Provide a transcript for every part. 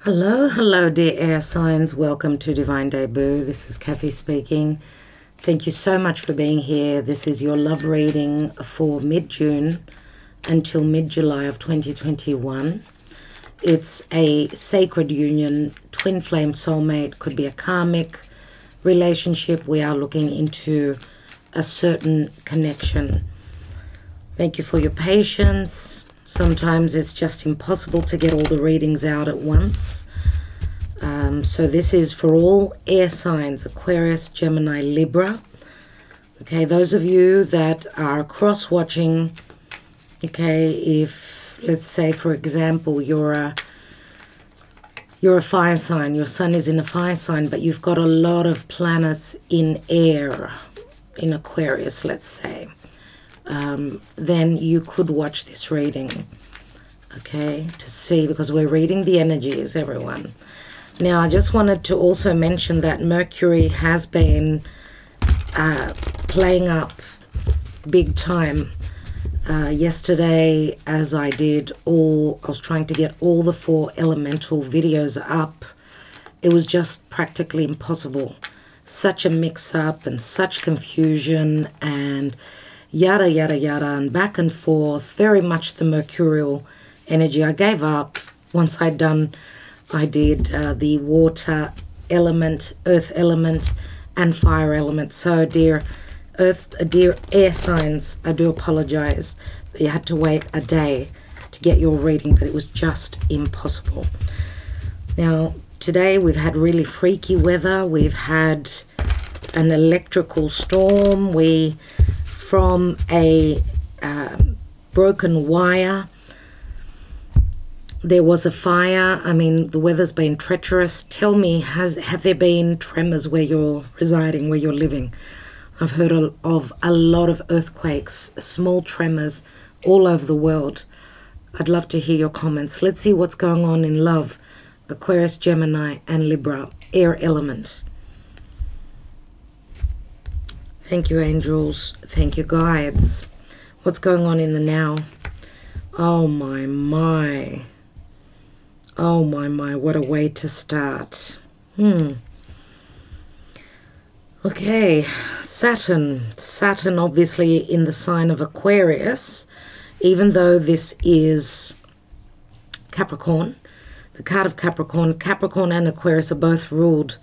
Hello dear air signs, welcome to Divine Debut. This is Kathy speaking. Thank you so much for being here. This is your love reading for mid-June until mid-July of 2021. It's a sacred union, twin flame soulmate, could be a karmic relationship. We are looking into a certain connection. Thank you for your patience. Sometimes it's just impossible to get all the readings out at once. So this is for all air signs, Aquarius, Gemini, Libra. Okay, those of you that are cross-watching, okay, if, let's say, for example, you're a fire sign, your sun is in a fire sign, but you've got a lot of planets in air, in Aquarius, let's say. Then you could watch this reading, okay, to see, because we're reading the energies, everyone. Now, I just wanted to also mention that Mercury has been playing up big time. Yesterday, as I was trying to get all the 4 elemental videos up. It was just practically impossible. Such a mix-up and such confusion and yada, yada, yada, and back and forth, very much the mercurial energy. I gave up once I did the water element, earth element, and fire element. So, dear air signs, I do apologize that you had to wait a day to get your reading, but it was just impossible. Now, today we've had really freaky weather. We've had an electrical storm. From a broken wire, there was a fire. I mean, the weather's been treacherous. Tell me, have there been tremors where you're residing, where you're living? I've heard of a lot of earthquakes, small tremors all over the world. I'd love to hear your comments. Let's see what's going on in love. Aquarius, Gemini, and Libra, air element. Thank you, angels. Thank you, guides. What's going on in the now? Oh, my. Oh, my. What a way to start. Okay. Saturn. Saturn, obviously, in the sign of Aquarius. Even though this is Capricorn. The card of Capricorn. Capricorn and Aquarius are both ruled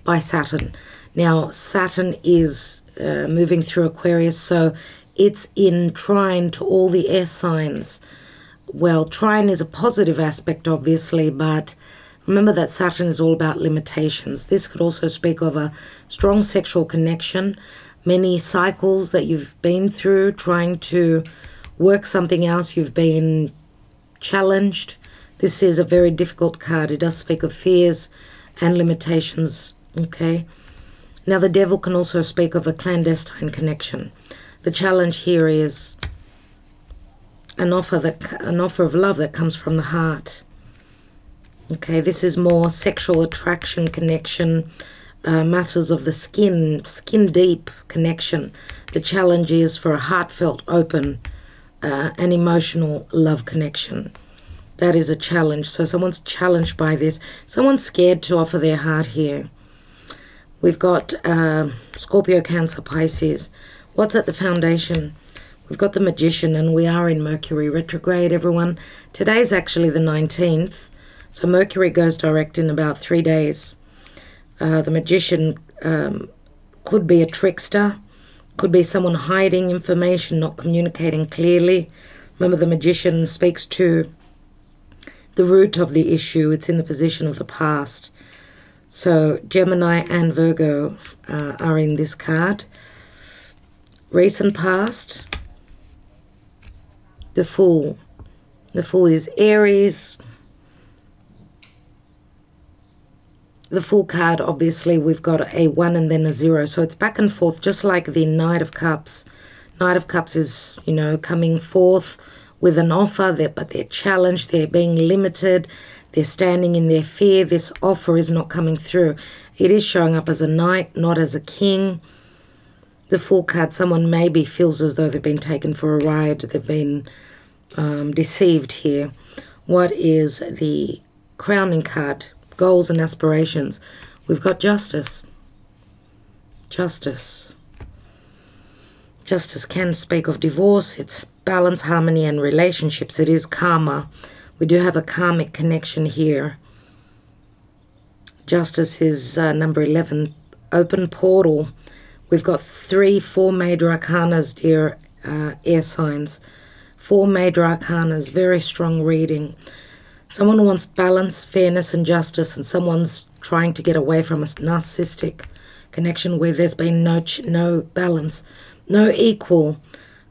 by Saturn. Now, Saturn is moving through Aquarius, so it's in trine to all the air signs. Well, trine is a positive aspect, obviously, but remember that Saturn is all about limitations. This could also speak of a strong sexual connection, many cycles that you've been through, trying to work something else. You've been challenged. This is a very difficult card. It does speak of fears and limitations, okay? Now, the devil can also speak of a clandestine connection. The challenge here is an offer of love that comes from the heart. Okay, this is more sexual attraction connection, matters of the skin deep connection. The challenge is for a heartfelt, open, and emotional love connection. That is a challenge. So someone's challenged by this. Someone's scared to offer their heart here. We've got Scorpio, Cancer, Pisces. What's at the foundation? We've got the Magician, and we are in Mercury retrograde, everyone. Today's actually the 19th, so Mercury goes direct in about 3 days. The Magician could be a trickster, could be someone hiding information, not communicating clearly. Remember, the Magician speaks to the root of the issue. It's in the position of the past. So Gemini and Virgo are in this card. Recent past. The Fool. The Fool is Aries. The Fool card, obviously, we've got a 1 and then a 0. So it's back and forth, just like the Knight of Cups. Knight of Cups is, you know, coming forth with an offer, but they're challenged, they're being limited. They're standing in their fear. This offer is not coming through. It is showing up as a knight, not as a king. The Fool card, someone maybe feels as though they've been taken for a ride. They've been deceived here. What is the crowning card? Goals and aspirations. We've got justice. Justice. Justice can speak of divorce. It's balance, harmony, and relationships. It is karma. We do have a karmic connection here. Justice is number 11, open portal. We've got 4 major arcanas, dear air signs. 4 major arcanas, very strong reading. Someone wants balance, fairness, and justice, and someone's trying to get away from a narcissistic connection where there's been no balance, no equal,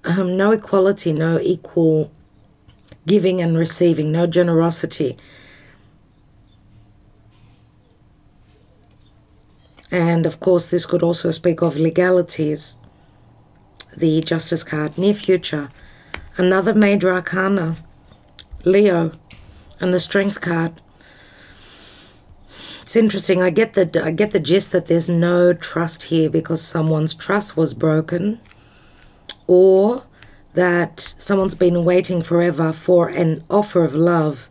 no equality, no equal giving and receiving, no generosity. And of course, this could also speak of legalities. The Justice card, near future. Another major arcana, Leo, and the Strength card. It's interesting. I get the gist that there's no trust here because someone's trust was broken, or that someone's been waiting forever for an offer of love.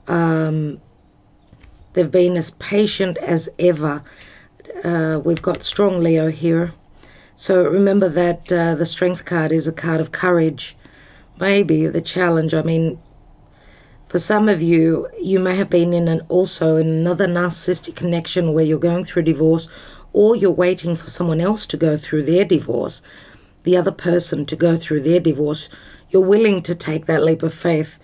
They've been as patient as ever. We've got strong Leo here. So remember that the Strength card is a card of courage. Maybe the challenge, I mean, for some of you, you may have been in also in another narcissistic connection where you're going through divorce, or you're waiting for someone else to go through their divorce, the other person to go through their divorce. You're willing to take that leap of faith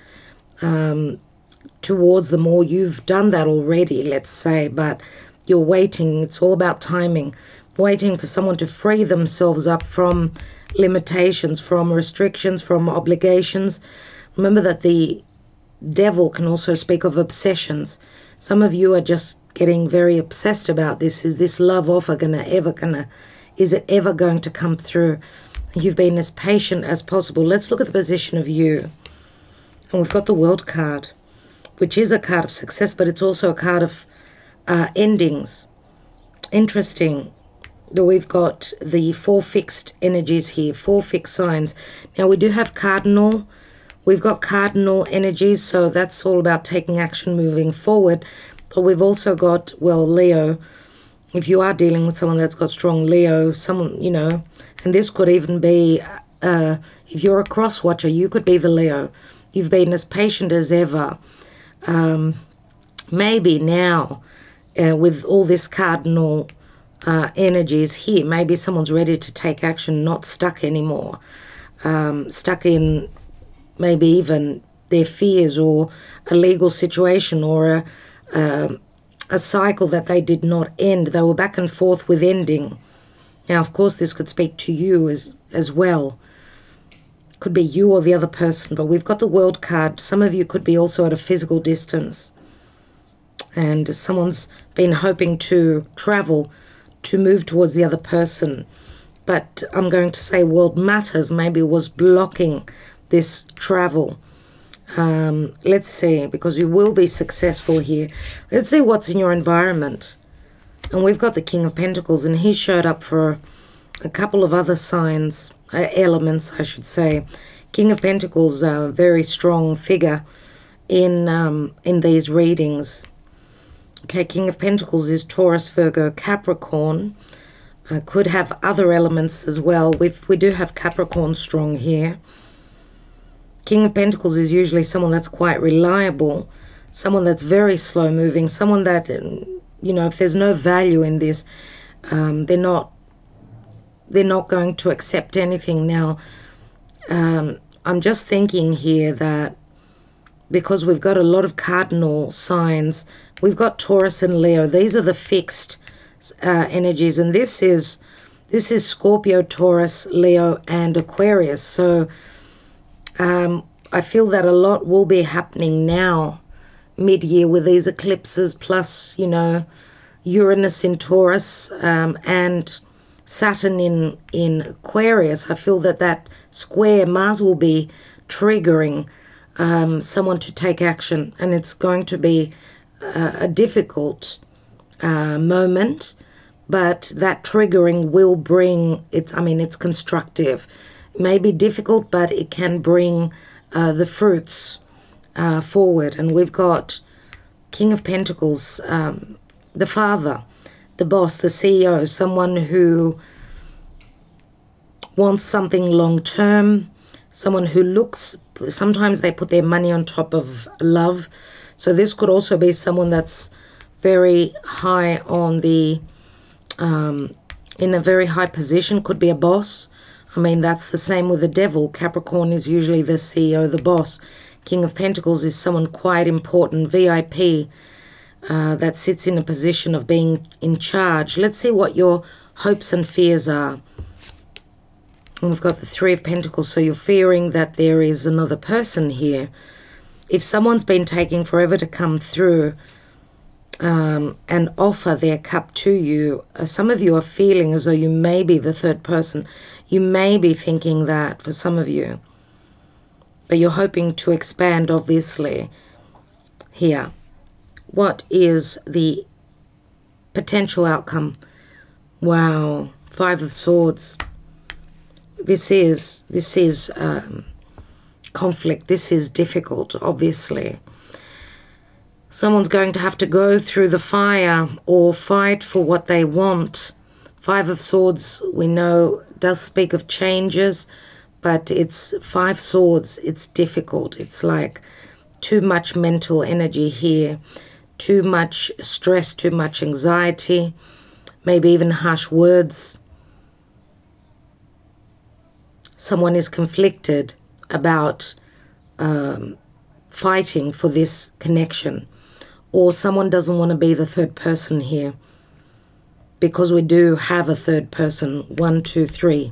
towards them, or you've done that already, let's say, but you're waiting. It's all about timing, waiting for someone to free themselves up from limitations, from restrictions, from obligations. Remember that the devil can also speak of obsessions. Some of you are just getting very obsessed about this. Is this love offer is it ever going to come through? You've been as patient as possible. Let's look at the position of you. And we've got the World card, which is a card of success, but it's also a card of endings. Interesting that we've got the 4 fixed energies here, 4 fixed signs. Now we do have cardinal. We've got cardinal energies, so that's all about taking action, moving forward. But we've also got, well, Leo. If you are dealing with someone that's got strong Leo, someone, you know, and this could even be, if you're a cross watcher, you could be the Leo. You've been as patient as ever. Maybe now, with all this cardinal energies here, maybe someone's ready to take action, not stuck anymore. Stuck in maybe even their fears, or a legal situation, or a cycle that they did not end. They were back and forth with ending. Now, of course, this could speak to you as well. Could be you or the other person, but we've got the World card. Some of you could be also at a physical distance, and someone's been hoping to travel, to move towards the other person. But I'm going to say World Matters maybe was blocking this travel. Let's see, because you will be successful here. Let's see what's in your environment. And we've got the King of Pentacles, and he showed up for a couple of other signs, elements, I should say. King of Pentacles, a very strong figure in these readings. Okay, King of Pentacles is Taurus, Virgo, Capricorn. Could have other elements as well. We do have Capricorn strong here. King of Pentacles is usually someone that's quite reliable, someone that's very slow moving, someone that, you know, if there's no value in this, they're not going to accept anything. Now, I'm just thinking here that because we've got a lot of cardinal signs, we've got Taurus and Leo. These are the fixed energies, and this is Scorpio, Taurus, Leo, and Aquarius. So I feel that a lot will be happening now, mid-year, with these eclipses, plus, you know, Uranus in Taurus and Saturn in Aquarius. I feel that square Mars will be triggering someone to take action, and it's going to be a difficult moment, but that triggering will bring, it's constructive. It may be difficult, but it can bring the fruits forward. And we've got King of Pentacles, the father, the boss, the CEO, someone who wants something long-term, someone who looks, sometimes they put their money on top of love. So this could also be someone that's very high on the, in a very high position, could be a boss. I mean, that's the same with the devil. Capricorn is usually the CEO, the boss. King of Pentacles is someone quite important, VIP, that sits in a position of being in charge. Let's see what your hopes and fears are. And we've got the Three of Pentacles, so you're fearing that there is another person here. If someone's been taking forever to come through and offer their cup to you, some of you are feeling as though you may be the third person. You may be thinking that for some of you. But you're hoping to expand, obviously, here. What is the potential outcome? Wow, Five of Swords. This is conflict. This is difficult, obviously. Someone's going to have to go through the fire or fight for what they want. Five of Swords, we know, does speak of changes, but it's Five Swords. It's difficult. It's like too much mental energy here, too much stress, too much anxiety, maybe even harsh words. Someone is conflicted about fighting for this connection, or someone doesn't want to be the third person here, because we do have a third person. 1, 2, 3.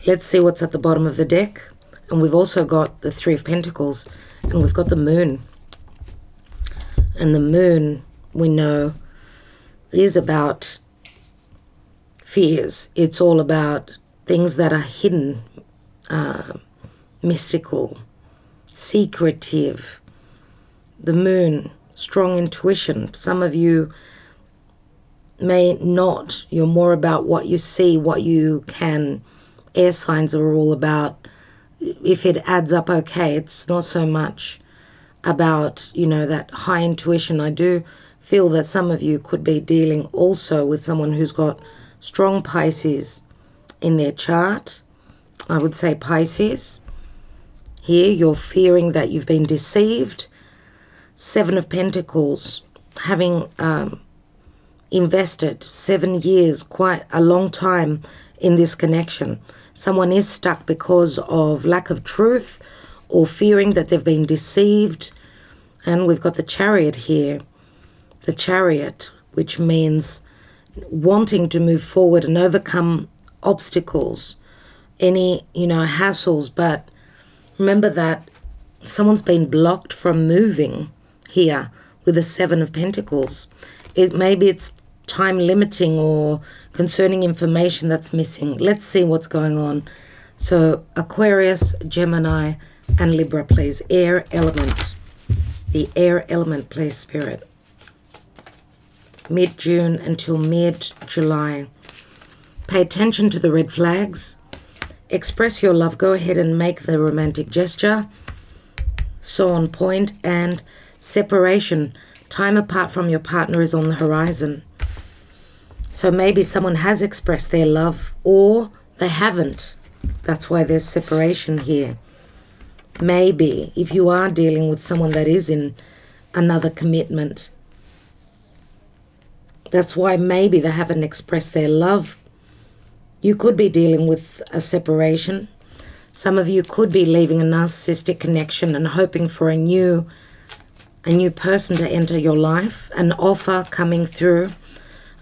Let's see what's at the bottom of the deck. And we've also got the Three of Pentacles, and we've got the Moon. And the Moon, we know, is about fears. It's all about things that are hidden, mystical, secretive. The Moon, strong intuition. Some of you may not. You're more about what you see, what you can. Air signs are all about, if it adds up okay. It's not so much about, you know, that high intuition. I do feel that some of you could be dealing also with someone who's got strong Pisces in their chart. I would say Pisces. Here you're fearing that you've been deceived. Seven of Pentacles, having invested 7 years, quite a long time in this connection. Someone is stuck because of lack of truth or fearing that they've been deceived. And we've got the Chariot here. The Chariot, which means wanting to move forward and overcome obstacles, any, you know, hassles. But remember that someone's been blocked from moving here with the Seven of Pentacles. Maybe it's time limiting or concerning information that's missing. Let's see what's going on. So Aquarius, Gemini, and Libra, please. Air element. The air element, please, Spirit. Mid-June until mid-July. Pay attention to the red flags. Express your love. Go ahead and make the romantic gesture. So on point. And separation. Time apart from your partner is on the horizon. So maybe someone has expressed their love or they haven't. That's why there's separation here. Maybe if you are dealing with someone that is in another commitment, that's why maybe they haven't expressed their love. You could be dealing with a separation. Some of you could be leaving a narcissistic connection and hoping for a new person to enter your life, an offer coming through.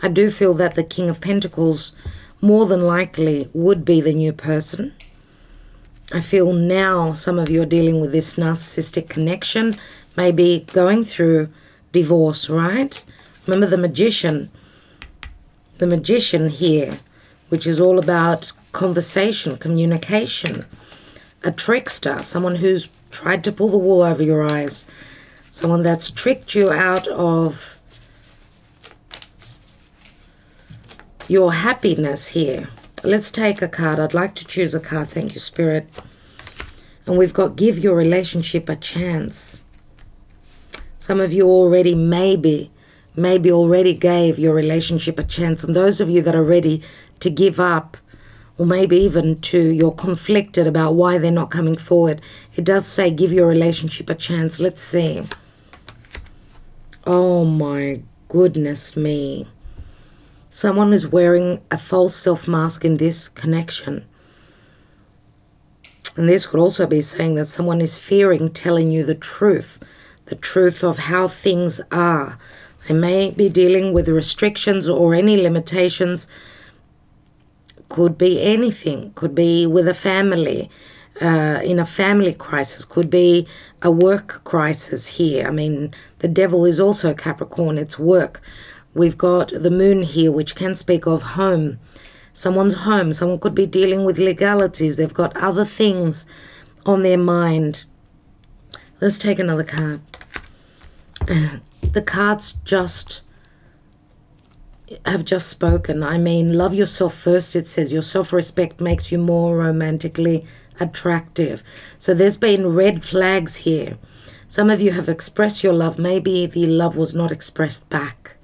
I do feel that the King of Pentacles more than likely would be the new person. I feel now some of you are dealing with this narcissistic connection, maybe going through divorce, right? Remember the Magician. The Magician here, which is all about conversation, communication. A trickster, someone who's tried to pull the wool over your eyes. Someone that's tricked you out of your happiness here. Let's take a card. I'd like to choose a card. Thank you, Spirit. And we've got give your relationship a chance. Some of you already maybe already gave your relationship a chance. And those of you that are ready to give up, or maybe even you're conflicted about why they're not coming forward, it does say give your relationship a chance. Let's see. Oh my goodness me. Someone is wearing a false self-mask in this connection. And this could also be saying that someone is fearing telling you the truth of how things are. They may be dealing with restrictions or any limitations. Could be anything. Could be with a family, in a family crisis. Could be a work crisis here. I mean, the devil is also Capricorn. It's work. We've got the moon here, which can speak of home. Someone's home. Someone could be dealing with legalities. They've got other things on their mind. Let's take another card. The cards have just spoken. I mean, love yourself first, it says. Your self-respect makes you more romantically attractive. So there's been red flags here. Some of you have expressed your love. Maybe the love was not expressed back.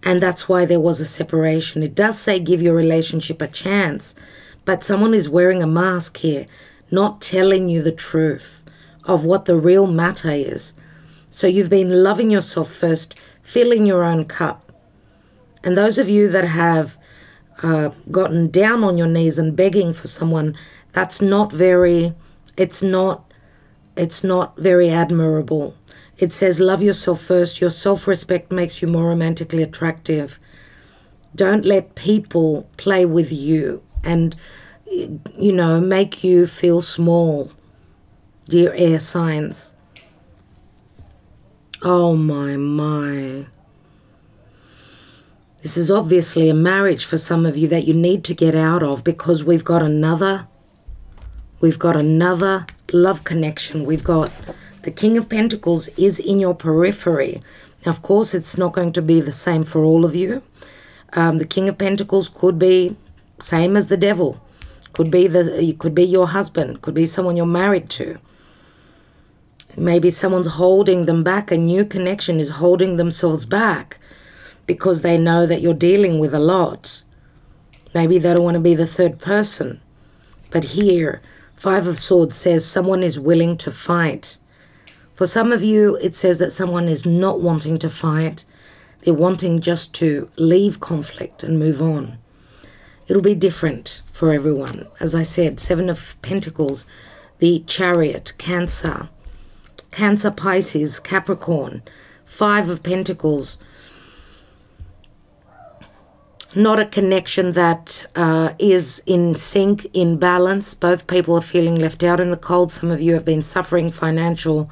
And that's why there was a separation. It does say give your relationship a chance. But someone is wearing a mask here, not telling you the truth of what the real matter is. So you've been loving yourself first, filling your own cup. And those of you that have gotten down on your knees and begging for someone, that's not very, it's not very admirable. It says love yourself first. Your self-respect makes you more romantically attractive. Don't let people play with you and, you know, make you feel small, dear air signs. Oh my. This is obviously a marriage for some of you that you need to get out of, because we've got another love connection. We've got the King of Pentacles is in your periphery. Now, of course, it's not going to be the same for all of you. The King of Pentacles could be same as the Devil. Could be your husband. Could be someone you're married to. Maybe someone's holding them back. A new connection is holding themselves back because they know that you're dealing with a lot. Maybe they don't want to be the third person. But here, Five of Swords says someone is willing to fight. For some of you, it says that someone is not wanting to fight. They're wanting just to leave conflict and move on. It'll be different for everyone. As I said, Seven of Pentacles, the Chariot, Cancer, Pisces, Capricorn, Five of Pentacles. Not a connection that is in sync, in balance. Both people are feeling left out in the cold. Some of you have been suffering financial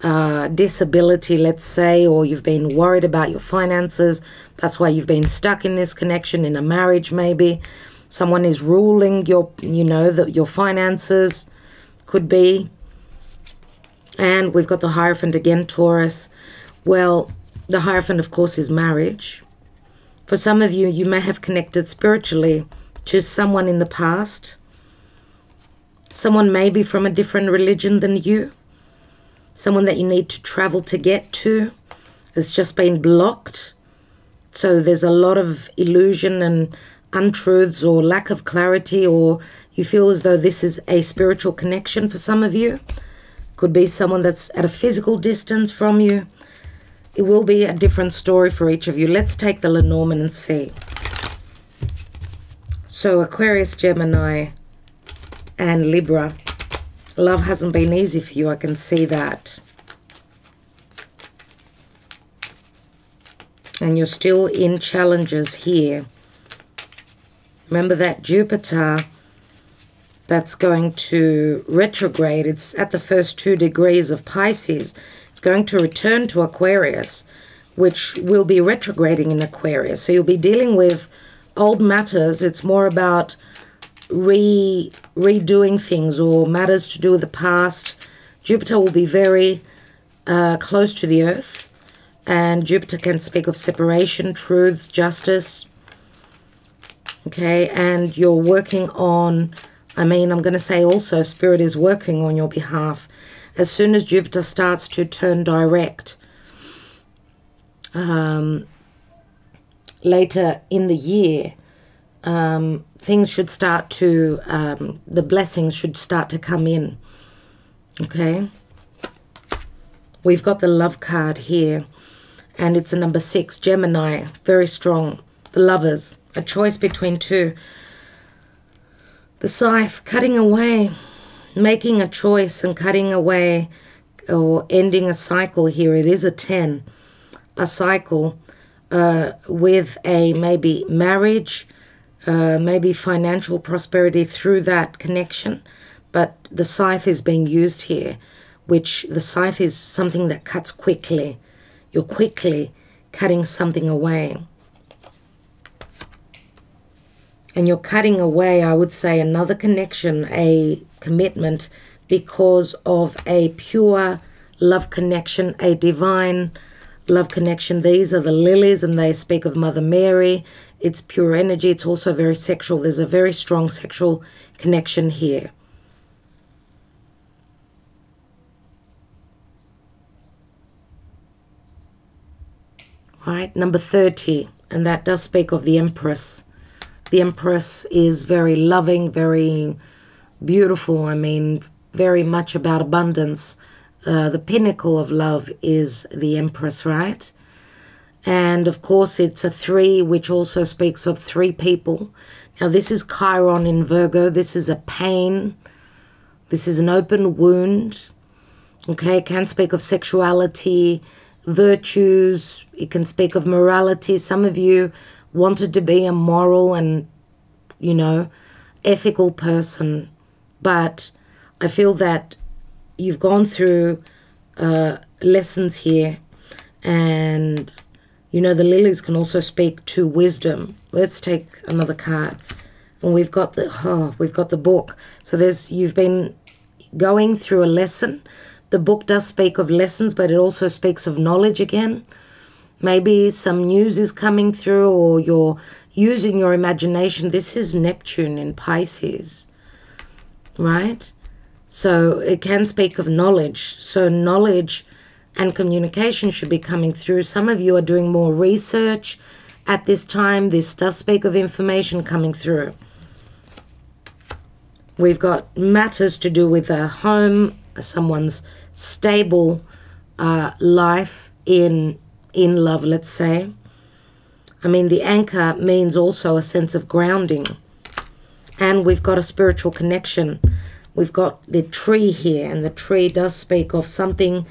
disability, let's say, or you've been worried about your finances. That's why you've been stuck in this connection, in a marriage maybe. Someone is ruling your, your finances, could be. And we've got the Hierophant again, Taurus. Well, the Hierophant, of course, is marriage. For some of you, you may have connected spiritually to someone in the past. Someone may be from a different religion than you. Someone that you need to travel to get to. It's just been blocked. So there's a lot of illusion and untruths or lack of clarity, or you feel as though this is a spiritual connection for some of you. Could be someone that's at a physical distance from you. It will be a different story for each of you. Let's take the Lenormand and see. So Aquarius, Gemini, and Libra. Love hasn't been easy for you. I can see that. And you're still in challenges here. Remember that Jupiter that's going to retrograde. It's at the first 2 degrees of Pisces. It's going to return to Aquarius, which will be retrograding in Aquarius. So you'll be dealing with old matters. It's more about redoing things or matters to do with the past. Jupiter will be very close to the earth, and Jupiter can speak of separation, truths, justice. Okay, and you're working on I mean, I'm going to say also Spirit is working on your behalf. As soon as Jupiter starts to turn direct, later in the year, things should start to, the blessings should start to come in. Okay? We've got the love card here, and it's a number 6, Gemini, very strong. The Lovers, a choice between two. The Scythe, cutting away, making a choice and cutting away or ending a cycle here. It is a 10, a cycle with a maybe marriage, maybe financial prosperity through that connection. But the Scythe is being used here, which the Scythe is something that cuts quickly. You're quickly cutting something away. And you're cutting away, I would say, another connection, a commitment, because of a pure love connection, a divine love connection. These are the lilies, and they speak of Mother Mary. It's pure energy. It's also very sexual. There's a very strong sexual connection here. Right, number 30, and that does speak of the Empress. The Empress is very loving, very beautiful. I mean, very much about abundance. The pinnacle of love is the Empress, right? And of course, it's a 3, which also speaks of 3 people. Now, this is Chiron in Virgo. This is a pain. This is an open wound. Okay, it can speak of sexuality, virtues. It can speak of morality. Some of you wanted to be a moral and, you know, ethical person, but I feel that you've gone through lessons here, and, you know, the lilies can also speak to wisdom. Let's take another card, and we've got the book. So you've been going through a lesson. The book does speak of lessons, but it also speaks of knowledge again. Maybe some news is coming through, or you're using your imagination. This is Neptune in Pisces, right? So it can speak of knowledge. So knowledge and communication should be coming through. Some of you are doing more research at this time. This does speak of information coming through. We've got matters to do with a home, someone's stable life in love, let's say. I mean, the anchor means also a sense of grounding. And we've got a spiritual connection. We've got the tree here, and the tree does speak of something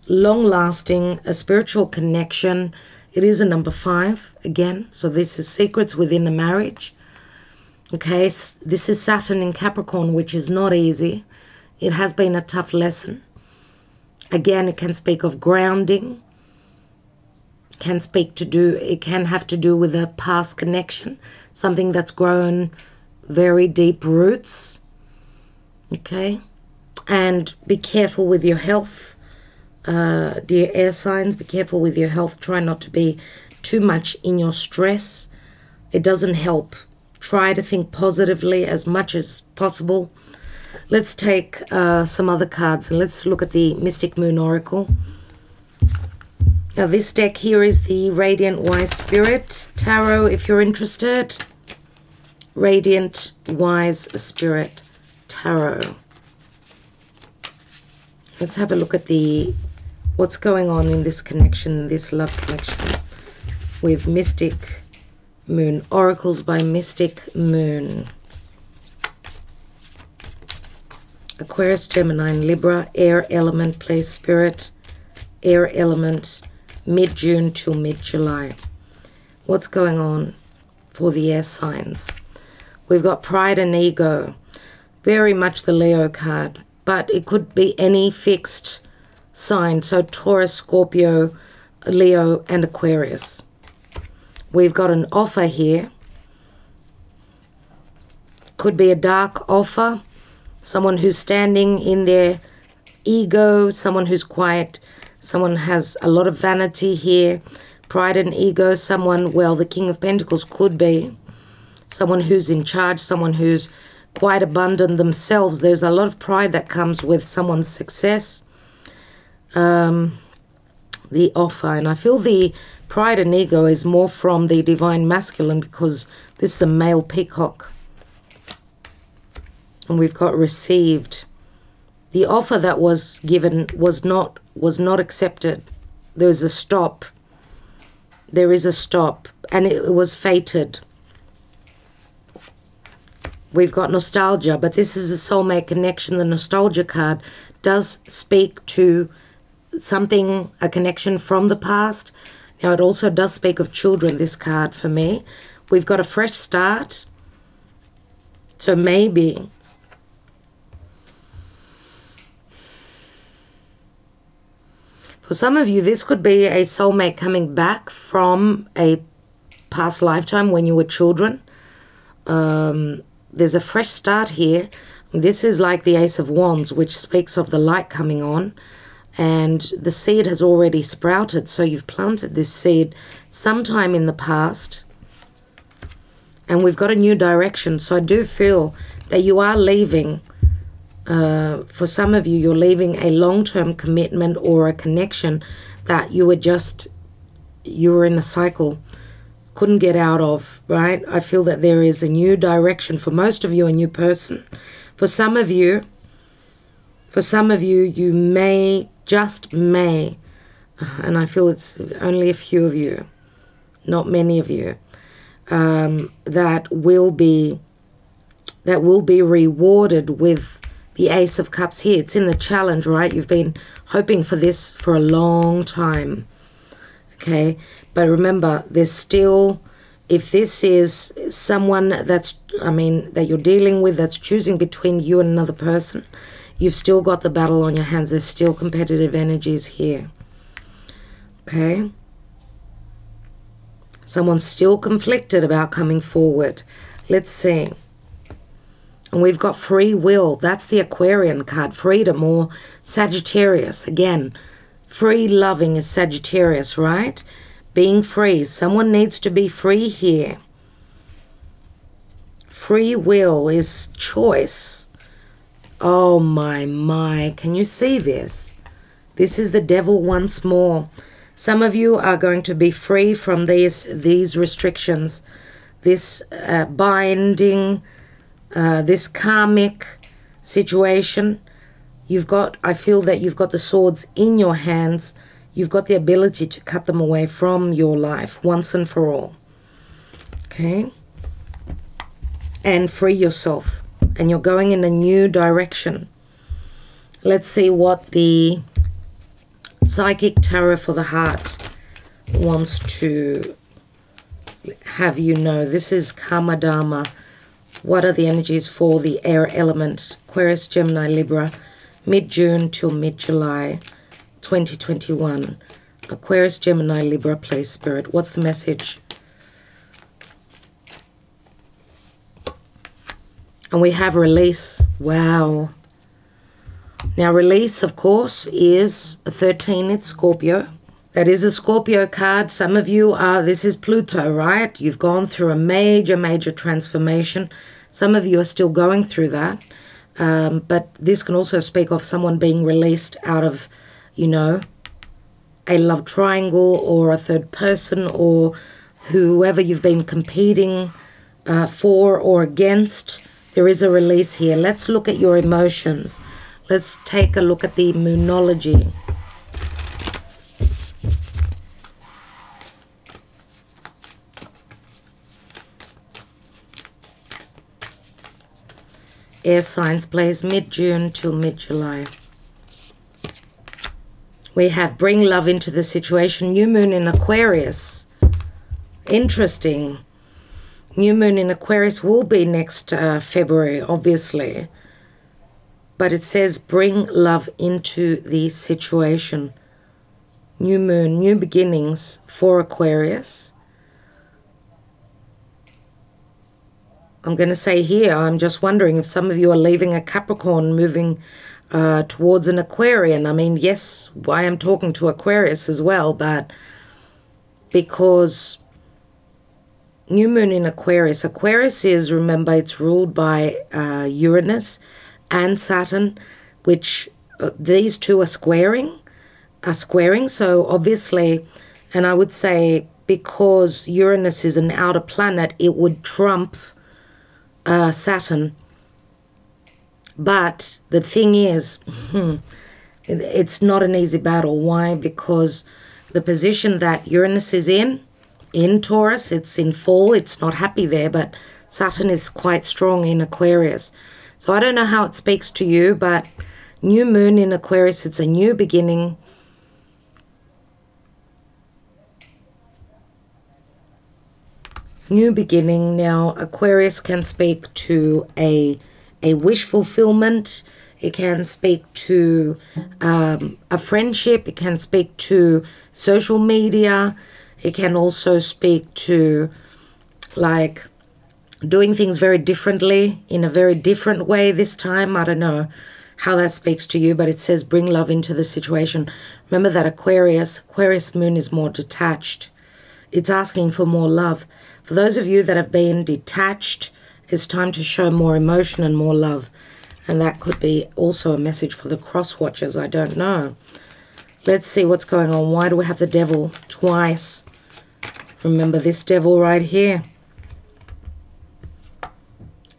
long-lasting, a spiritual connection. It is a number 5 again. So this is secrets within a marriage. Okay, this is Saturn in Capricorn, which is not easy. It has been a tough lesson. Again, it can speak of grounding. It can have to do with a past connection, something that's grown very deep roots. Okay, and be careful with your health, dear air signs. Be careful with your health. Try not to be too much in your stress. It doesn't help. Try to think positively as much as possible. Let's take some other cards, and let's look at the Mystic Moon Oracle. Now, this deck here is the Radiant Wise Spirit Tarot, if you're interested. Radiant Wise Spirit Tarot. Let's have a look at what's going on in this connection, this love connection with Mystic Moon. Oracles by Mystic Moon. Aquarius, Gemini, and Libra. Air element, please, Spirit. Air element, mid-June till mid-July. What's going on for the air signs? We've got pride and ego. Very much the Leo card, but it could be any fixed sign. So Taurus, Scorpio, Leo, and Aquarius. We've got an offer here. Could be a dark offer. Someone who's standing in their ego, someone who's quiet, someone has a lot of vanity here, pride and ego, someone, well, the King of Pentacles could be someone who's in charge, someone who's quite abundant themselves. There's a lot of pride that comes with someone's success. The offer, and I feel the pride and ego is more from the divine masculine, because this is a male peacock. And we've got received. The offer that was given was not accepted. There's a stop. There is a stop, and it was fated. We've got nostalgia, but this is a soulmate connection. The nostalgia card does speak to something, a connection from the past. Now, it also does speak of children, this card for me. We've got a fresh start. So maybe for some of you, this could be a soulmate coming back from a past lifetime when you were children. There's a fresh start here. This is like the Ace of Wands, which speaks of the light coming on. And the seed has already sprouted. So you've planted this seed sometime in the past. And we've got a new direction. So I do feel that you are leaving. For some of you, you're leaving a long-term commitment or a connection that you were in a cycle, couldn't get out of, right? I feel that there is a new direction. For most of you, a new person. For some of you, you may, just may, and I feel it's only a few of you, not many of you, that will be rewarded with the Ace of Cups here. It's in the challenge, right? You've been hoping for this for a long time, okay? But remember, there's still, if this is someone that's, that you're dealing with, that's choosing between you and another person, you've still got the battle on your hands. There's still competitive energies here, okay? Someone's still conflicted about coming forward. Let's see. And we've got free will. That's the Aquarian card, freedom, or Sagittarius. Again, free loving is Sagittarius, right? Being free. Someone needs to be free here. Free will is choice. Oh my. Can you see this? This is the devil once more. Some of you are going to be free from these restrictions, this binding, this karmic situation. I feel that you've got the swords in your hands. You've got the ability to cut them away from your life once and for all. Okay? And free yourself. And you're going in a new direction. Let's see what the Psychic Tarot for the Heart wants to have you know. This is Karma Dharma. What are the energies for the air element? Aquarius, Gemini, Libra, mid-June till mid-July 2021. Aquarius, Gemini, Libra, please, Spirit. What's the message? And we have release. Wow. Now, release, of course, is a 13. It's Scorpio. That is a Scorpio card. Some of you are, this is Pluto, right? You've gone through a major transformation. Some of you are still going through that. But this can also speak of someone being released out of, a love triangle or a third person or whoever you've been competing for or against. There is a release here. Let's look at your emotions. Let's take a look at the Moonology. Air signs, please, mid-June till mid-July. We have bring love into the situation. New moon in Aquarius. Interesting. New moon in Aquarius will be next February, obviously. But it says bring love into the situation. New moon, new beginnings for Aquarius. I'm going to say here, I'm just wondering if some of you are leaving a Capricorn, moving towards an Aquarian. Yes, I am talking to Aquarius as well, but because new moon in Aquarius. Aquarius is, remember, it's ruled by Uranus and Saturn, which these two are squaring. So obviously, and I would say because Uranus is an outer planet, it would trump Saturn. But the thing is, it's not an easy battle. Why? Because the position that Uranus is in Taurus, it's in full, it's not happy there, but Saturn is quite strong in Aquarius. So I don't know how it speaks to you, but new moon in Aquarius, it's a new beginning. New beginning. Now, Aquarius can speak to a wish fulfillment. It can speak to a friendship. It can speak to social media. It can also speak to, like, doing things very differently, in a very different way this time. I don't know how that speaks to you, but it says bring love into the situation. Remember that Aquarius moon is more detached. It's asking for more love. For those of you that have been detached, it's time to show more emotion and more love. And that could be also a message for the cross watchers. I don't know. Let's see what's going on. Why do we have the devil twice? Remember this devil right here.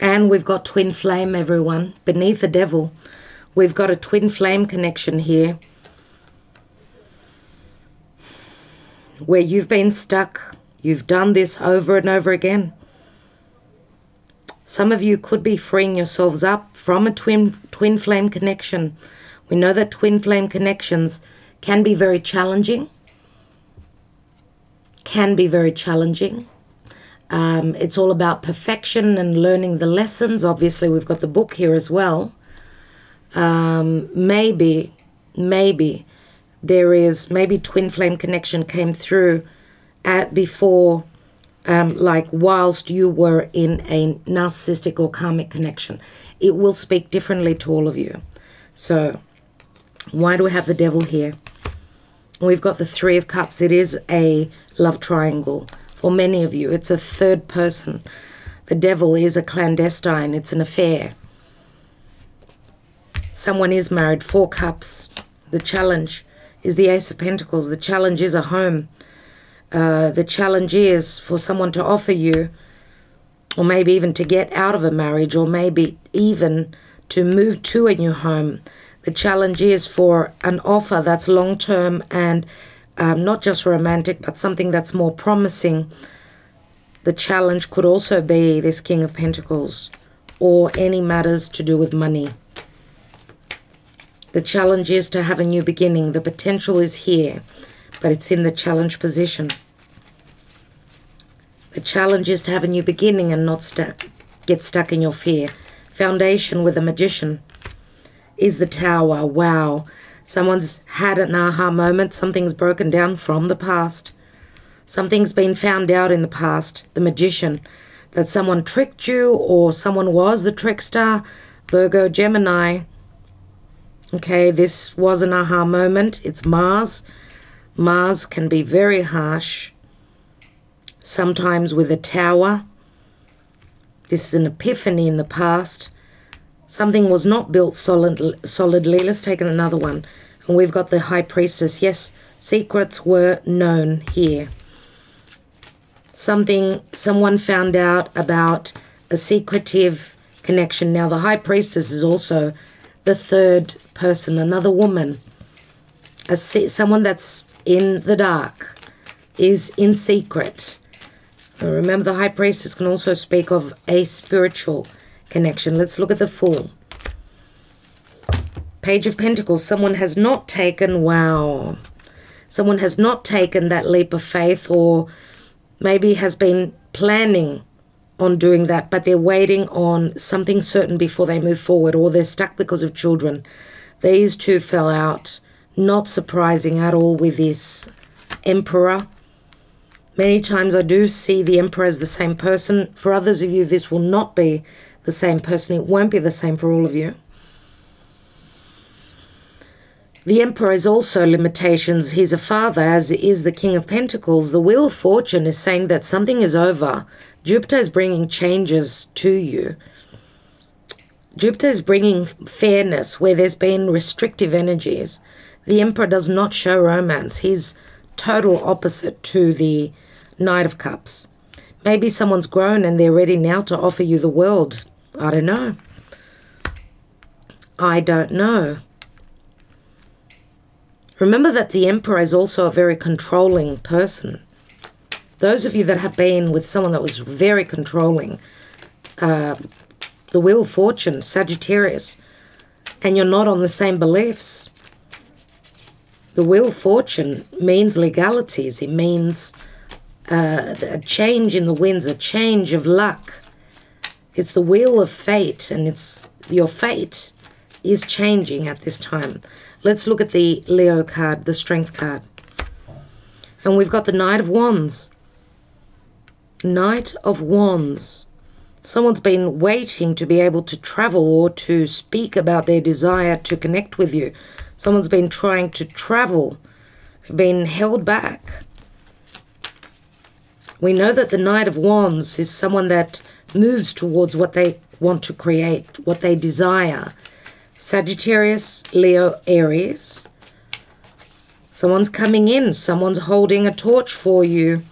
And we've got twin flame, everyone. Beneath the devil, we've got a twin flame connection here. Where you've been stuck. You've done this over and over again. Some of you could be freeing yourselves up from a twin flame connection. We know that twin flame connections can be very challenging. It's all about perfection and learning the lessons. Obviously, we've got the book here as well. Maybe twin flame connection came through before, like whilst you were in a narcissistic or karmic connection. It will speak differently to all of you. So why do we have the devil here? We've got the Three of Cups. It is a love triangle. For many of you, it's a third person. The devil is a clandestine. It's an affair. Someone is married. Four Cups. The challenge is the Ace of Pentacles. The challenge is a home. The challenge is for someone to offer you, or maybe even to get out of a marriage, or maybe even to move to a new home. The challenge is for an offer that's long-term and not just romantic, but something that's more promising. The challenge could also be this King of Pentacles, or any matters to do with money. The challenge is to have a new beginning. The potential is here, but it's in the challenge position. The challenge is to have a new beginning and not get stuck in your fear. Foundation with a Magician is the Tower. Wow. Someone's had an aha moment. Something's broken down from the past. Something's been found out in the past. The Magician. That someone tricked you, or someone was the trickster. Virgo, Gemini. Okay, this was an aha moment. It's Mars. Mars can be very harsh. Sometimes with a Tower. This is an epiphany in the past. Something was not built solidly. Let's take another one. And we've got the High Priestess. Yes, secrets were known here. Someone found out about a secretive connection. Now, the High Priestess is also the third person, another woman. Someone that's in the dark, is in secret. Now, remember, the High Priestess can also speak of a spiritual connection. Let's look at the Fool. Page of Pentacles. Someone has not taken, wow. Someone has not taken that leap of faith, or maybe has been planning on doing that, but they're waiting on something certain before they move forward, or they're stuck because of children. These two fell out. Not surprising at all with this Emperor. Many times I do see the Emperor as the same person. For others of you, this will not be the same person. It won't be the same for all of you. The Emperor is also limitations. He's a father, as is the King of Pentacles. The Wheel of Fortune is saying that something is over. Jupiter is bringing changes to you. Jupiter is bringing fairness where there's been restrictive energies. The Emperor does not show romance. He's total opposite to the Knight of Cups. Maybe someone's grown and they're ready now to offer you the world. I don't know. I don't know. Remember that the Emperor is also a very controlling person. Those of you that have been with someone that was very controlling, the Wheel of Fortune, Sagittarius, and you're not on the same beliefs. The Wheel of Fortune means legalities. It means a change in the winds, a change of luck. It's the wheel of fate, and it's your fate is changing at this time. Let's look at the Leo card, the Strength card. And we've got the Knight of Wands. Knight of Wands. Someone's been waiting to be able to travel or to speak about their desire to connect with you. Someone's been trying to travel, been held back. We know that the Knight of Wands is someone that moves towards what they want to create, what they desire. Sagittarius, Leo, Aries. Someone's coming in. Someone's holding a torch for you,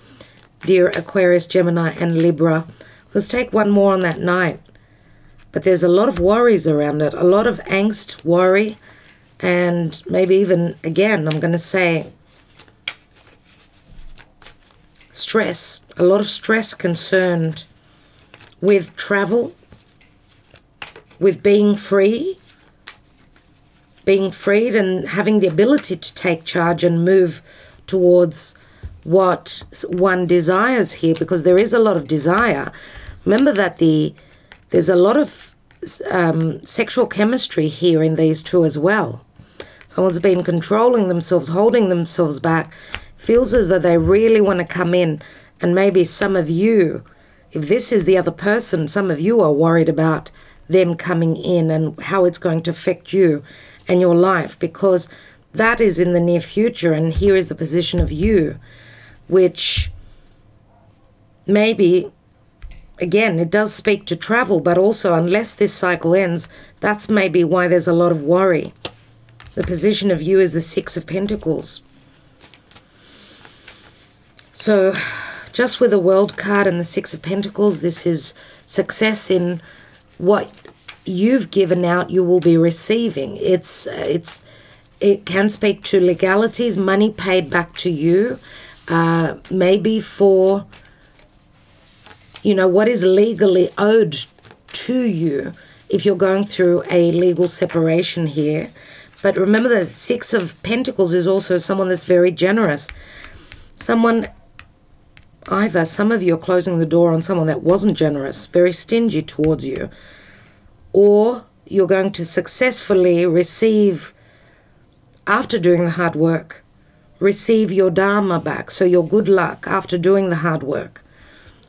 dear Aquarius, Gemini, and Libra. Let's take one more on that Knight. But there's a lot of worries around it. A lot of angst, worry, and maybe even, again, I'm going to say, stress. A lot of stress concerned with travel, with being free, being freed and having the ability to take charge and move towards what one desires here, because there is a lot of desire. Remember that there's a lot of sexual chemistry here in these two as well. Someone's been controlling themselves, holding themselves back, feels as though they really want to come in. And maybe some of you, if this is the other person, some of you are worried about them coming in and how it's going to affect you and your life, because that is in the near future. And here is the position of you, which maybe, again, it does speak to travel, but also unless this cycle ends, that's maybe why there's a lot of worry. The position of you is the Six of Pentacles. So just with the World card and the Six of Pentacles, this is success in what you've given out, you will be receiving. It can speak to legalities, money paid back to you, maybe for, you know, what is legally owed to you if you're going through a legal separation here. But remember, the Six of Pentacles is also someone that's very generous. Someone, either some of you are closing the door on someone that wasn't generous, very stingy towards you, or you're going to successfully receive, after doing the hard work, receive your dharma back, so your good luck after doing the hard work.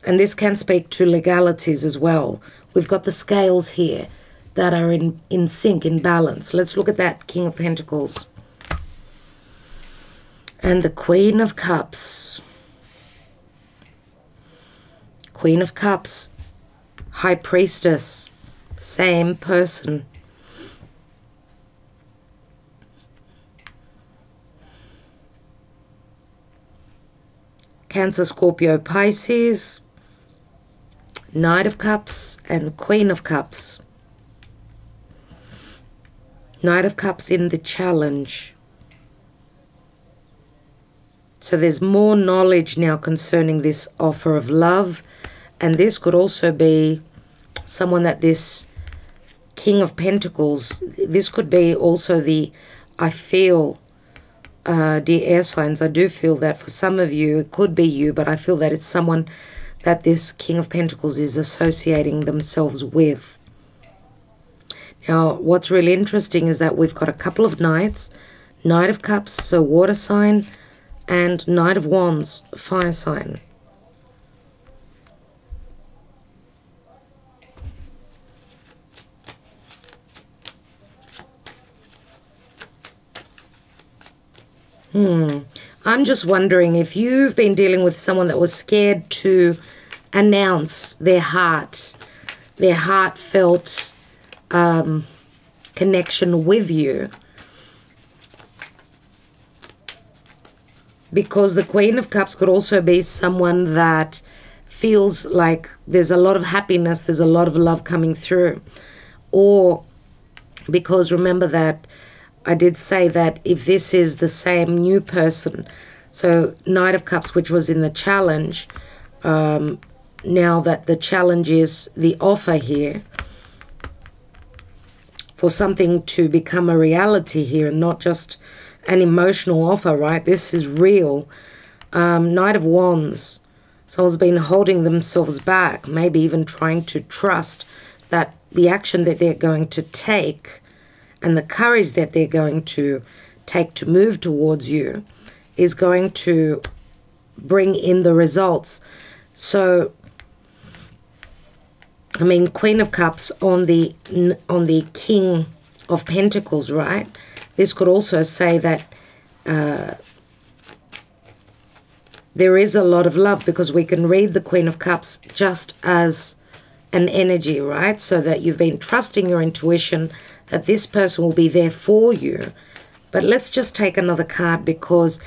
And this can speak to legalities as well. We've got the scales here that are in sync, in balance. Let's look at that King of Pentacles. And the Queen of Cups. Queen of Cups, High Priestess, same person. Cancer, Scorpio, Pisces, Knight of Cups and Queen of Cups. Knight of Cups in the challenge. So there's more knowledge now concerning this offer of love. And this could also be someone that this King of Pentacles, this could be also the, I feel, dear air signs, I do feel that for some of you, it could be you, but I feel that it's someone that this King of Pentacles is associating themselves with. Now, what's really interesting is that we've got a couple of Knights, Knight of Cups, so water sign, and Knight of Wands, fire sign. I'm just wondering if you've been dealing with someone that was scared to announce their heartfelt connection with you. Because the Queen of Cups could also be someone that feels like there's a lot of happiness, there's a lot of love coming through. Or because remember that I did say that if this is the same new person, so Knight of Cups, which was in the challenge, now that the challenge is the offer here for something to become a reality here and not just an emotional offer, right? This is real. Knight of Wands. Someone's been holding themselves back, maybe even trying to trust that the action that they're going to take and the courage that they're going to take to move towards you is going to bring in the results. So, I mean, Queen of Cups on the King of Pentacles, right? This could also say that there is a lot of love, because we can read the Queen of Cups just as an energy, right? So that you've been trusting your intuition that this person will be there for you. But let's just take another card, because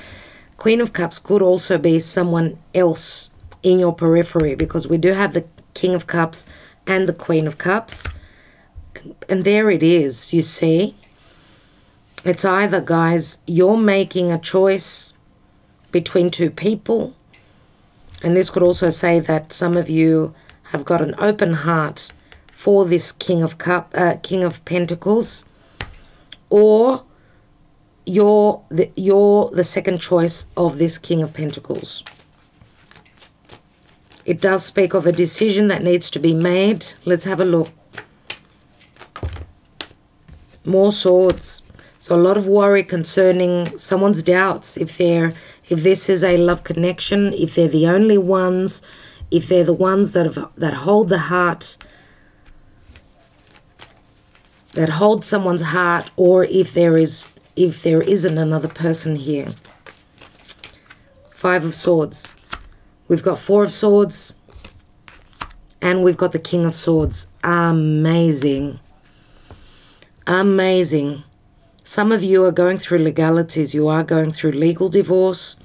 Queen of Cups could also be someone else in your periphery, because we do have the King of Cups and the Queen of Cups. And there it is, you see. It's either, guys, you're making a choice between two people. And this could also say that some of you have got an open heart for this King of Pentacles. Or you're the second choice of this King of Pentacles. It does speak of a decision that needs to be made. Let's have a look. More swords. So a lot of worry concerning someone's doubts. If this is a love connection, if they're the only ones, if they're the ones that hold the heart, that hold someone's heart, or if there isn't another person here. Five of Swords. We've got Four of Swords, and we've got the King of Swords. Amazing. Amazing. Some of you are going through legalities. You are going through legal divorce.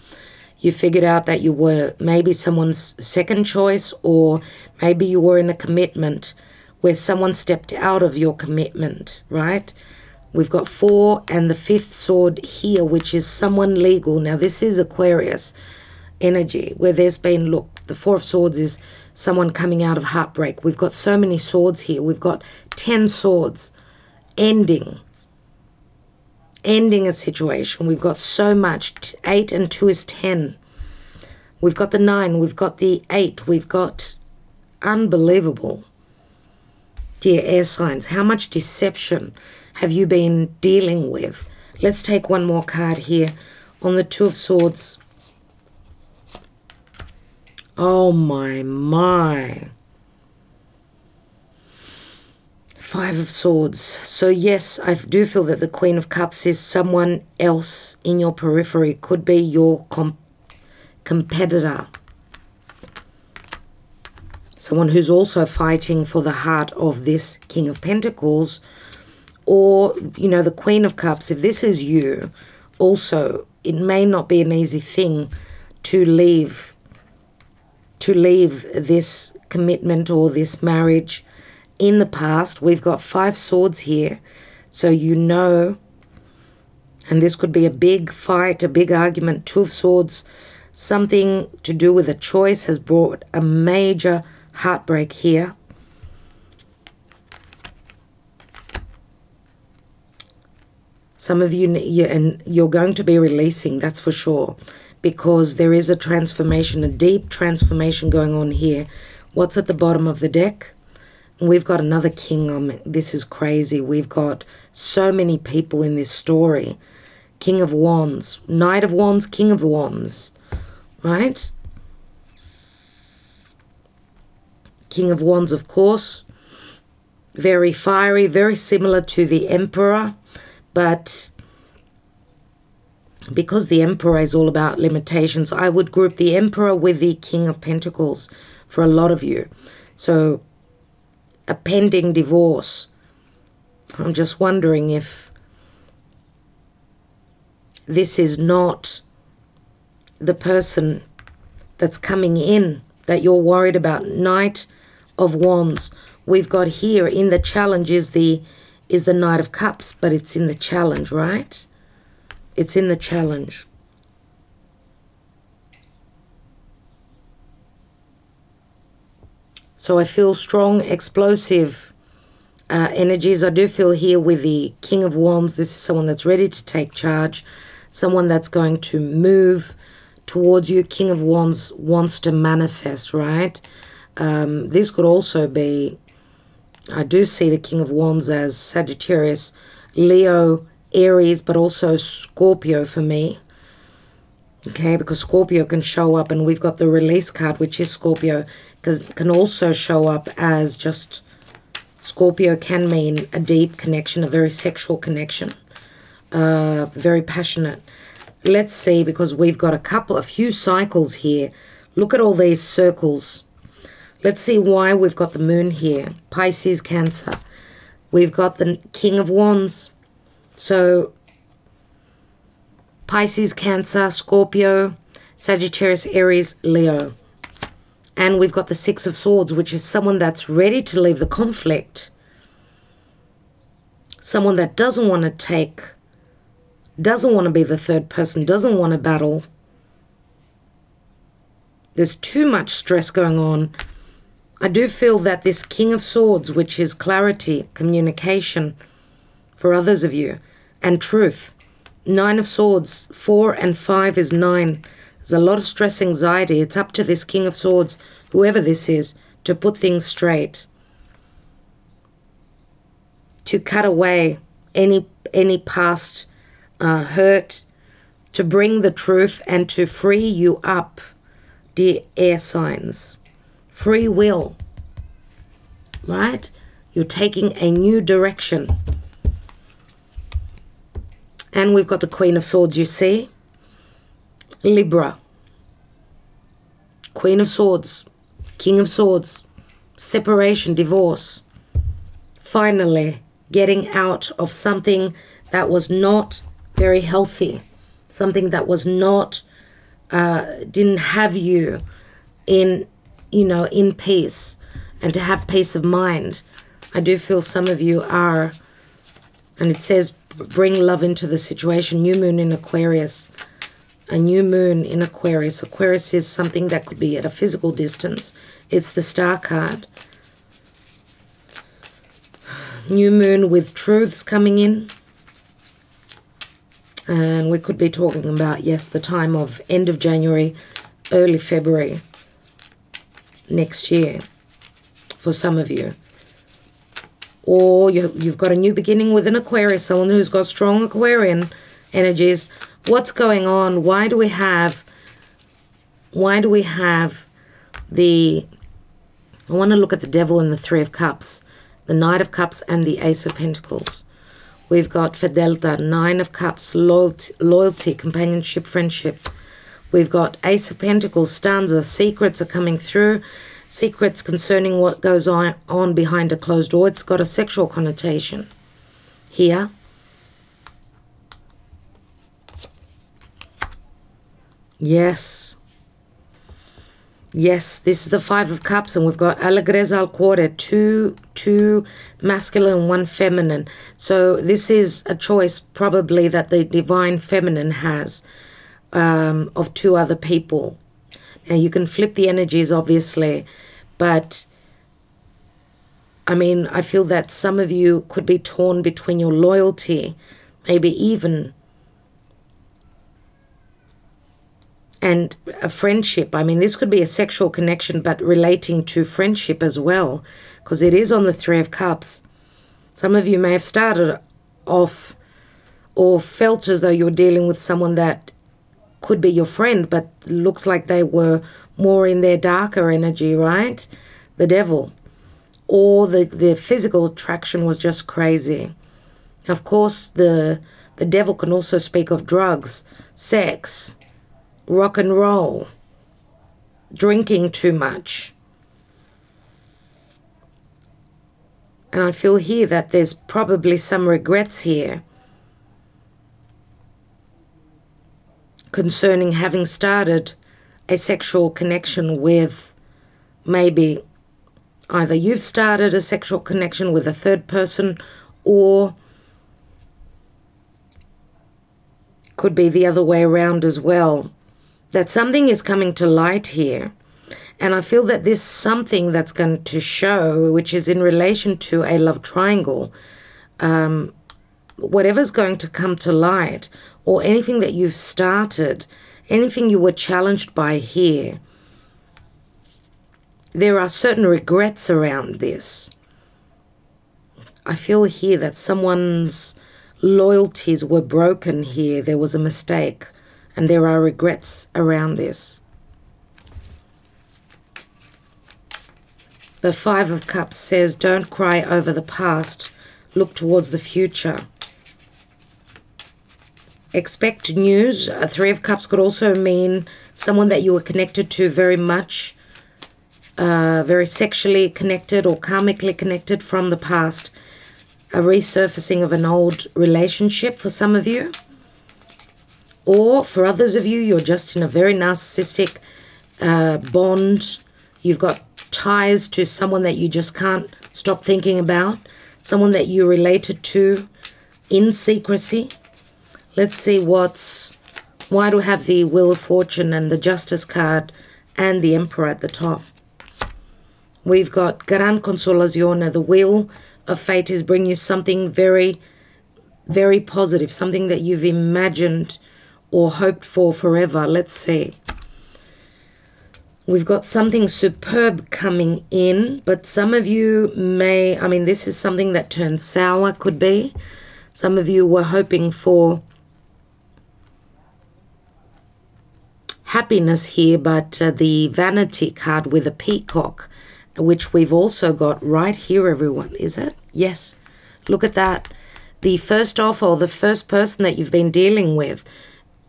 You figured out that you were maybe someone's second choice, or maybe you were in a commitment where someone stepped out of your commitment, right? We've got Four and the Fifth Sword here, which is someone legal. Now, this is Aquarius energy, where there's been, look, the Four of Swords is someone coming out of heartbreak. We've got so many swords here. We've got 10 swords ending a situation. We've got so much. 8 and 2 is 10. We've got the 9. We've got the 8. We've got unbelievable. Dear air signs, how much deception have you been dealing with? Let's take one more card here on the Two of Swords. Oh my. Five of Swords. So yes, I do feel that the Queen of Cups is someone else in your periphery. Could be your competitor. Someone who's also fighting for the heart of this King of Pentacles. Or, you know, the Queen of Cups. If this is you, also, it may not be an easy thing to leave this commitment or this marriage. In the past, we've got 5 swords here. So you know, and this could be a big fight, a big argument. 2 of Swords, something to do with a choice has brought a major heartbreak here. Some of you, and you're going to be releasing, that's for sure. Because there is a transformation, a deep transformation going on here. What's at the bottom of the deck? We've got another king. This is crazy. We've got so many people in this story. King of Wands, Knight of Wands, King of Wands, right? King of Wands, of course. Very fiery, very similar to the Emperor. But because the Emperor is all about limitations, I would group the Emperor with the King of Pentacles for a lot of you. So a pending divorce. I'm just wondering if this is not the person that's coming in that you're worried about. Knight of Wands. We've got here in the challenge is the Knight of Cups, but it's in the challenge, right? It's in the challenge. So I feel strong, explosive energies. I do feel here with the King of Wands, this is someone that's ready to take charge, someone that's going to move towards you. King of Wands wants to manifest, right? This could also be, I do see the King of Wands as Sagittarius, Leo, Aries, but also Scorpio for me. Okay, because Scorpio can show up, and we've got the release card, which is Scorpio, because can also show up as just, Scorpio can mean a deep connection, a very sexual connection, very passionate. Let's see, because we've got a few cycles here. Look at all these circles. Let's see why we've got the moon here. Pisces, Cancer. We've got the King of Wands. So Pisces, Cancer, Scorpio, Sagittarius, Aries, Leo. And we've got the Six of Swords, which is someone that's ready to leave the conflict. Someone that doesn't want to be the third person, doesn't want to battle. There's too much stress going on. I do feel that this King of Swords, which is clarity, communication for others of you, and truth. Nine of Swords, 4 and 5 is 9. There's a lot of stress, anxiety. It's up to this King of Swords, whoever this is, to put things straight. To cut away any past hurt, to bring the truth and to free you up, dear air signs. Free will, right? You're taking a new direction. And we've got the Queen of Swords, you see? Libra. Queen of Swords. King of Swords. Separation, divorce. Finally, getting out of something that was not very healthy. Something that was not, didn't have you in, in peace. And to have peace of mind. I do feel some of you are, and it says, bring love into the situation. New moon in Aquarius. A new moon in Aquarius. Aquarius is something that could be at a physical distance. It's the Star card. New moon with truths coming in. And we could be talking about, yes, the time of end of January, early February next year for some of you. Or you've got a new beginning with an Aquarius, someone who's got strong Aquarian energies. What's going on? Why do we have the, I want to look at the Devil and the Three of Cups, the Knight of Cups and the Ace of Pentacles. We've got Fidelta, Nine of Cups, loyalty, companionship, friendship. We've got Ace of Pentacles, stanza, secrets are coming through. Secrets concerning what goes on behind a closed door. It's got a sexual connotation here. Yes. Yes, this is the Five of Cups, and we've got Allegrezza al Cuore, two masculine and one feminine. So this is a choice probably that the divine feminine has of two other people. Now, you can flip the energies, obviously, but, I mean, I feel that some of you could be torn between your loyalty, maybe even, and a friendship. I mean, this could be a sexual connection, but relating to friendship as well, because it is on the Three of Cups. Some of you may have started off or felt as though you're dealing with someone that could be your friend, but looks like they were more in their darker energy, right? The Devil. Or the physical attraction was just crazy. Of course, the The devil can also speak of drugs, sex, rock and roll, drinking too much. And I feel here that there's probably some regrets here concerning having started a sexual connection with, maybe either you've started a sexual connection with a third person, or could be the other way around as well. That something is coming to light here. And I feel that this something that's going to show, which is in relation to a love triangle, whatever's going to come to light, or anything that you've started, anything you were challenged by here, there are certain regrets around this. I feel here that someone's loyalties were broken here. There was a mistake, and there are regrets around this. The Five of Cups says, don't cry over the past, look towards the future. Expect news. A Three of Cups could also mean someone that you were connected to very much, very sexually connected or karmically connected from the past. A resurfacing of an old relationship for some of you. Or for others of you, you're just in a very narcissistic bond. You've got ties to someone that you just can't stop thinking about, someone that you related to in secrecy. Let's see why do we have the Wheel of Fortune and the Justice card and the Emperor at the top? We've got Gran Consolazione. The Wheel of Fate is bringing you something very, very positive, something that you've imagined or hoped for forever. Let's see. We've got something superb coming in, but some of you may, I mean, this is something that turned sour, could be. Some of you were hoping for happiness here, but the Vanity card with a peacock, which we've also got right here, everyone, is it? Yes. Look at that. The first offer, or the first person that you've been dealing with,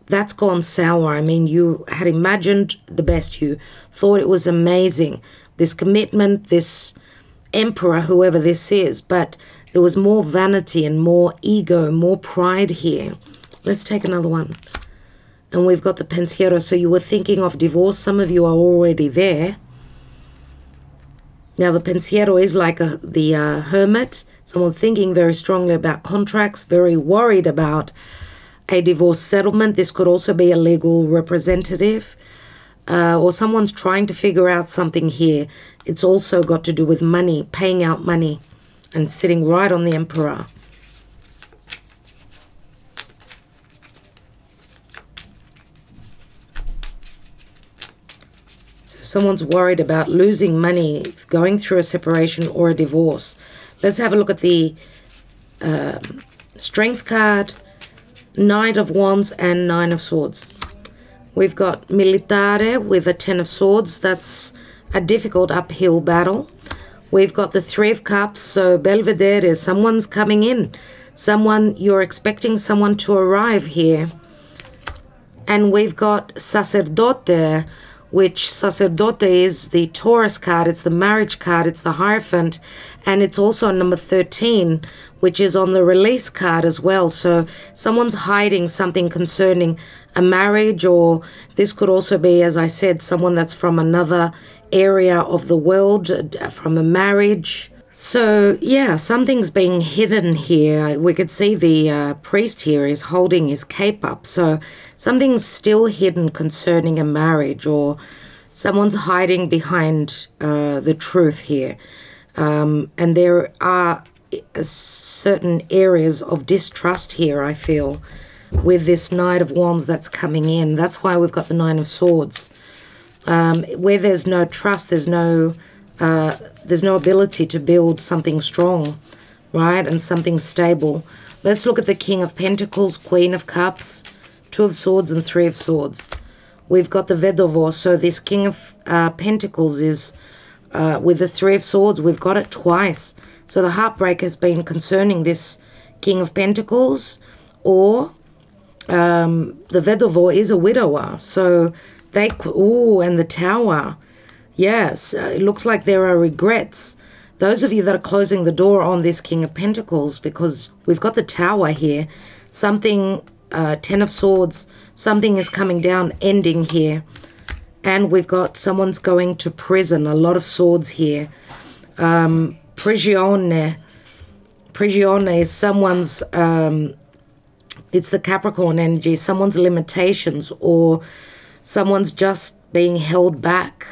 that's gone sour. I mean, you had imagined the best. You thought it was amazing. This commitment, this Emperor, whoever this is. But there was more vanity and more ego, more pride here. Let's take another one. And we've got the Pensiero. So you were thinking of divorce. Some of you are already there. Now, the Pensiero is like the Hermit. Someone thinking very strongly about contracts, very worried about a divorce settlement. This could also be a legal representative, or someone's trying to figure out something here. It's also got to do with money, paying out money, and sitting right on the Emperor. So someone's worried about losing money, going through a separation or a divorce. Let's have a look at the Strength card, Knight of Wands and Nine of Swords. We've got Militare with a Ten of Swords. That's a difficult uphill battle. We've got the Three of Cups. So Belvedere, someone's coming in. You're expecting someone to arrive here. And we've got Sacerdote, which Sacerdote is the Taurus card. It's the marriage card. It's the Hierophant. And it's also number 13, which is on the release card as well. So someone's hiding something concerning a marriage, or this could also be, as I said, someone that's from another area of the world, from a marriage. So yeah, something's being hidden here. We could see the priest here is holding his cape up. So something's still hidden concerning a marriage, or someone's hiding behind the truth here. And there are certain areas of distrust here, I feel, with this Knight of Wands that's coming in. That's why we've got the Nine of Swords. Where there's no trust, there's no ability to build something strong, right, and something stable. Let's look at the King of Pentacles, Queen of Cups, Two of Swords and Three of Swords. We've got the Vedovo. So this King of Pentacles is with the Three of Swords. We've got it twice. So the heartbreak has been concerning this King of Pentacles, or the Vedovo is a widower. So they, oh, and the Tower. Yes, it looks like there are regrets. Those of you that are closing the door on this King of Pentacles, because we've got the Tower here, something, Ten of Swords, something is coming down, ending here. And we've got someone's going to prison, a lot of swords here. Prigione. Prigione is someone's, it's the Capricorn energy, someone's limitations, or someone's just being held back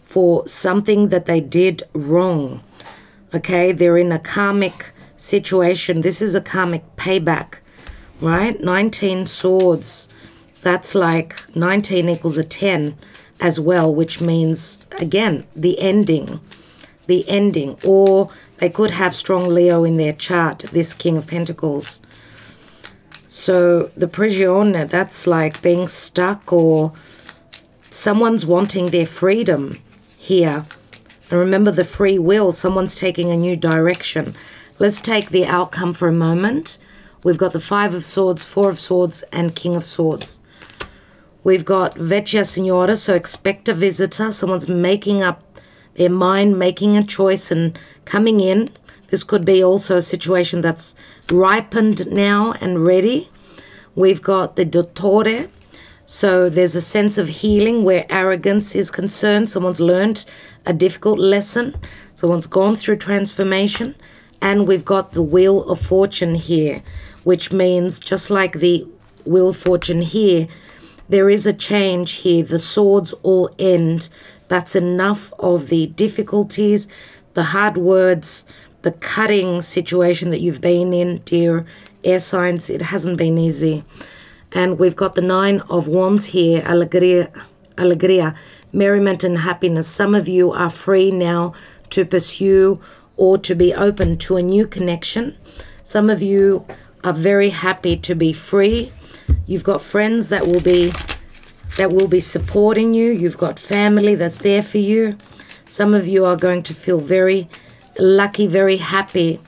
for something that they did wrong. Okay, they're in a karmic situation. This is a karmic payback, right? 19 swords. That's like 19 equals a 10 as well, which means, again, the ending. The ending. Or they could have strong Leo in their chart, this King of Pentacles. So the prigione, that's like being stuck, or someone's wanting their freedom here. And remember the free will, someone's taking a new direction. Let's take the outcome for a moment. We've got the Five of Swords, Four of Swords, and King of Swords. We've got Vecchia Signora, so expect a visitor. Someone's making up their mind, making a choice and coming in. This could be also a situation that's ripened now and ready. We've got the Dottore. So there's a sense of healing where arrogance is concerned. Someone's learned a difficult lesson. Someone's gone through transformation. And we've got the Wheel of Fortune here, which means just like the Wheel of Fortune here, there is a change here. The swords all end. That's enough of the difficulties, the hard words, the cutting situation that you've been in, dear air signs. It hasn't been easy. And we've got the Nine of Wands here, alegria, merriment and happiness. Some of you are free now to pursue or to be open to a new connection. Some of you are very happy to be free. You've got friends that will be supporting you. You've got family that's there for you. Some of you are going to feel very lucky, very happy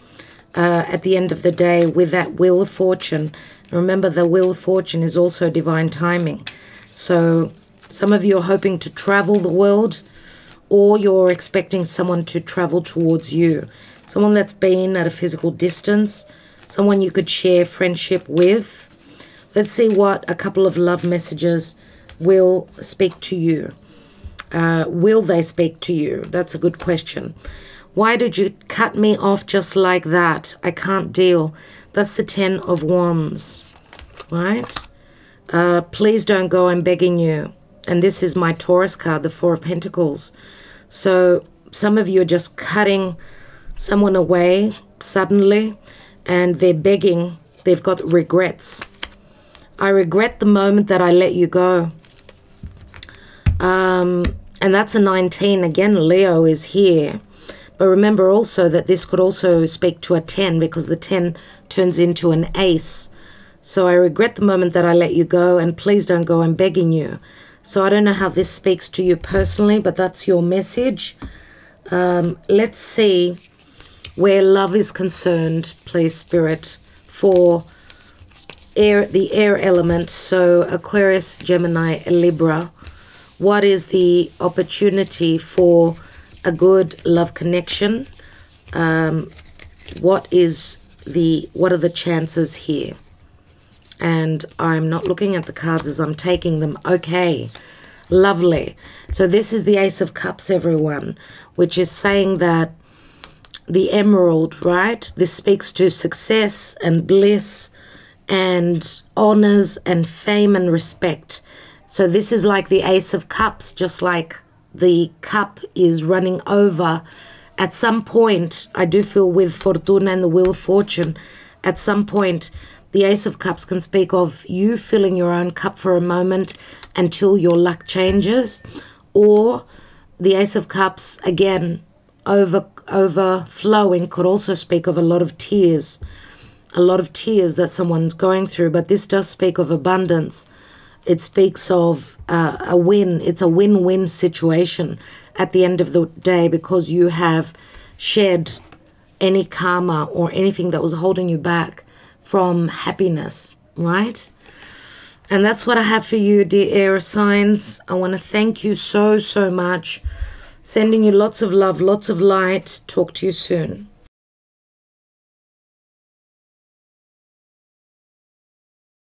at the end of the day with that Wheel of Fortune. Remember, the Wheel of Fortune is also divine timing. So some of you are hoping to travel the world, or you're expecting someone to travel towards you. Someone that's been at a physical distance, someone you could share friendship with. Let's see what a couple of love messages will speak to you. Will they speak to you? That's a good question. Why did you cut me off just like that? I can't deal. That's the Ten of Wands, right? Please don't go, I'm begging you. And this is my Taurus card, the Four of Pentacles. So some of you are just cutting someone away suddenly, and they're begging. They've got regrets. I regret the moment that I let you go. And that's a 19. Again, Leo is here. But remember also that this could also speak to a 10, because the 10 turns into an ace. So I regret the moment that I let you go, and please don't go, I'm begging you. So I don't know how this speaks to you personally, but that's your message. Let's see where love is concerned, please, Spirit, for the air element. So Aquarius, Gemini, Libra. What is the opportunity for a good love connection? What are the chances here? And I'm not looking at the cards as I'm taking them. Okay, lovely. So this is the Ace of Cups, everyone, which is saying that the emerald, right? This speaks to success and bliss and honors and fame and respect. So this is like the Ace of Cups, just like the cup is running over. At some point, I do feel with Fortuna and the Wheel of Fortune, at some point, the Ace of Cups can speak of you filling your own cup for a moment until your luck changes. Or the Ace of Cups, again, overflowing, could also speak of a lot of tears. A lot of tears that someone's going through. But this does speak of abundance. It speaks of a win. It's a win-win situation at the end of the day, because you have shed any karma or anything that was holding you back from happiness. right? And that's what I have for you, dear air signs. I want to thank you so, so much. Sending you lots of love, lots of light. Talk to you soon.